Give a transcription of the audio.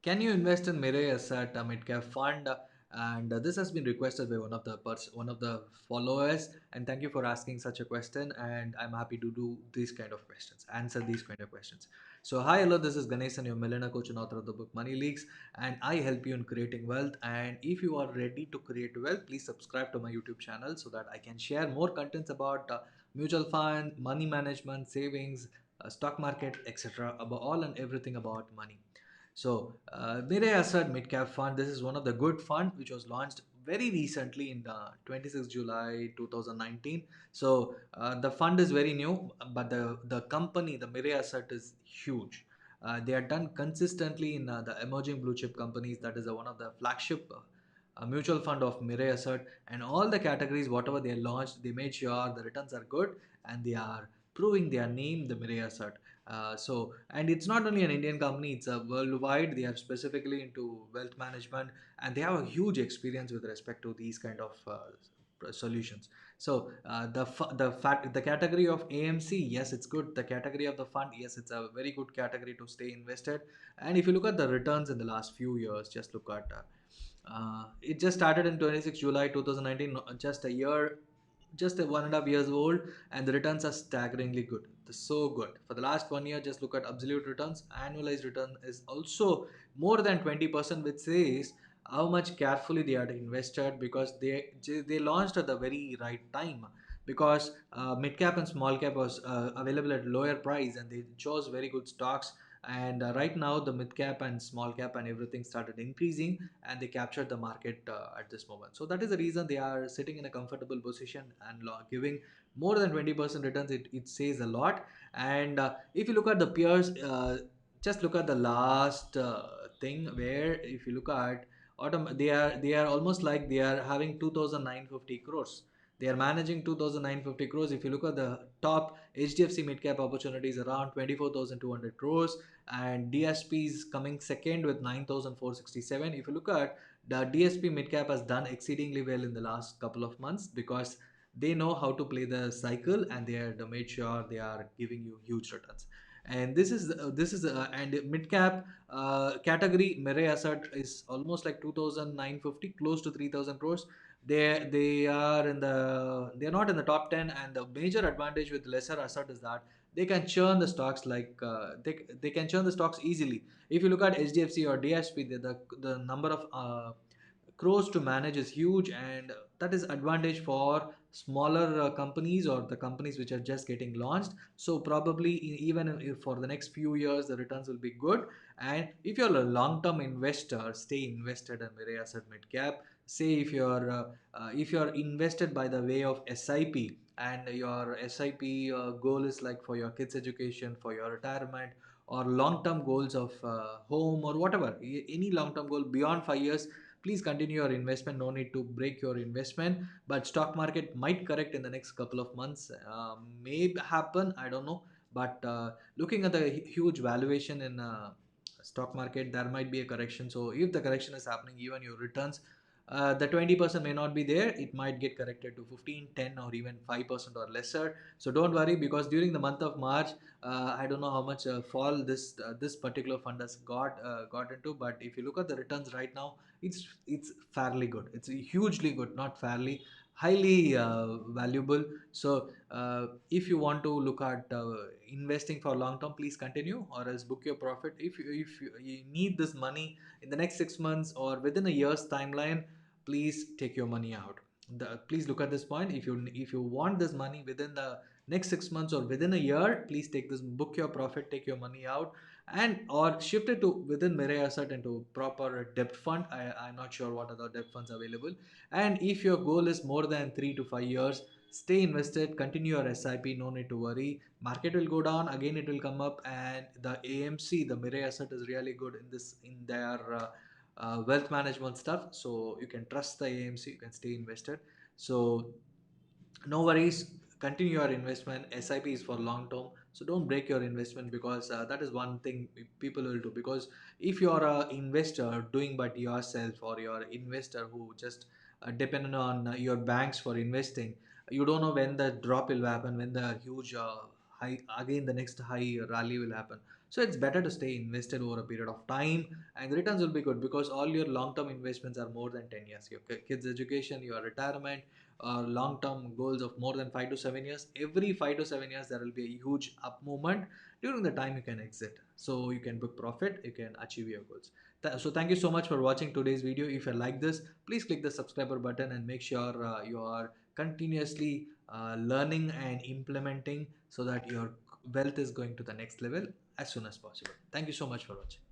Can you invest in Mirae Asset, a mid-cap fund? And this has been requested by one of the followers. And thank you for asking such a question. And I'm happy to do these kind of questions, answer these kind of questions. So hi, hello. This is Ganesh, and your millionaire coach and author of the book Money Leaks. And I help you in creating wealth. And if you are ready to create wealth, please subscribe to my YouTube channel so that I can share more contents about mutual fund, money management, savings, stock market, etc. About all and everything about money. So, Mirae Asset Mid Cap Fund. This is one of the good fund which was launched very recently in 26 July 2019. So, the fund is very new, but the company, the Mirae Asset, is huge. They are done consistently in the emerging blue chip companies. That is one of the flagship mutual fund of Mirae Asset, and all the categories, whatever they launched, they made sure the returns are good and they are proving their name, the Mirae Asset. And it's not only an Indian company, it's a worldwide. They are specifically into wealth management, and they have a huge experience with respect to these kind of solutions. So the category of AMC, yes, it's good. The category of the fund, yes, it's a very good category to stay invested. And if you look at the returns in the last few years, just look at it just started in 26 July 2019, just a year, just 1.5 years old, and the returns are staggeringly good. They're so good. For the last 1 year, just look at absolute returns. Annualized return is also more than 20%, which says how much carefully they are invested, because they launched at the very right time, because mid cap and small cap was available at lower price, and they chose very good stocks. And right now the mid cap and small cap and everything started increasing, and they captured the market at this moment. So that is the reason they are sitting in a comfortable position and giving more than 20% returns. It says a lot. And if you look at the peers, just look at the last thing, where if you look at they are almost like they are having 2950 crores. They are managing 2950 crores. If you look at the top HDFC mid cap opportunities, around 24,200 crores, and DSP is coming second with 9,467. If you look at the DSP mid cap, has done exceedingly well in the last couple of months, because they know how to play the cycle, and they made sure they are giving you huge returns. And and mid cap category, Mirae Asset is almost like 2,950, close to 3,000 crores. They are not in the top 10, and the major advantage with lesser asset is that they can churn the stocks, they can churn the stocks easily. If you look at HDFC or DSP, the number of crores to manage is huge, and that is advantage for smaller companies, or the companies which are just getting launched. So probably even if for the next few years the returns will be good. And if you're a long term investor, stay invested in Mirae Asset Mid Cap. Say if you're invested by the way of SIP, and your SIP goal is like for your kids education, for your retirement, or long term goals of home, or whatever, any long term goal beyond 5 years, please continue your investment. No need to break your investment. But stock market might correct in the next couple of months, may happen, I don't know. But looking at the huge valuation in stock market, there might be a correction. So if the correction is happening, even your returns, the 20% may not be there. It might get corrected to 15, 10, or even 5% or lesser. So don't worry, because during the month of March, I don't know how much fall this particular fund has got into. But if you look at the returns right now, it's fairly good. It's hugely good, not fairly, highly valuable. So if you want to look at investing for long term, please continue, or else book your profit. If you need this money in the next 6 months or within a year's timeline, please take your money out. Please look at this point. If you want this money within the next 6 months or within a year, please take this, book your profit, take your money out, and or shift it to within Mirae Asset into proper debt fund. I'm not sure what other debt funds available. And if your goal is more than 3 to 5 years, stay invested, continue your SIP. No need to worry. Market will go down again, it will come up. And the AMC, the Mirae Asset, is really good in their wealth management stuff. So you can trust the AMC, you can stay invested. So no worries, continue your investment. SIP is for long term, so don't break your investment, because that is one thing people will do. Because if you're a investor doing but yourself, or you're investor who just dependent on your banks for investing, you don't know when the drop will happen, when the huge high again, the next high rally will happen. So it's better to stay invested over a period of time, and the returns will be good because all your long-term investments are more than 10 years. Your kids' education, your retirement, long-term goals of more than 5 to 7 years. Every 5 to 7 years, there will be a huge up movement. During the time, you can exit. So you can book profit, you can achieve your goals. So thank you so much for watching today's video. If you like this, please click the subscriber button and make sure you are continuously learning and implementing so that your wealth is going to the next level as soon as possible. Thank you so much for watching.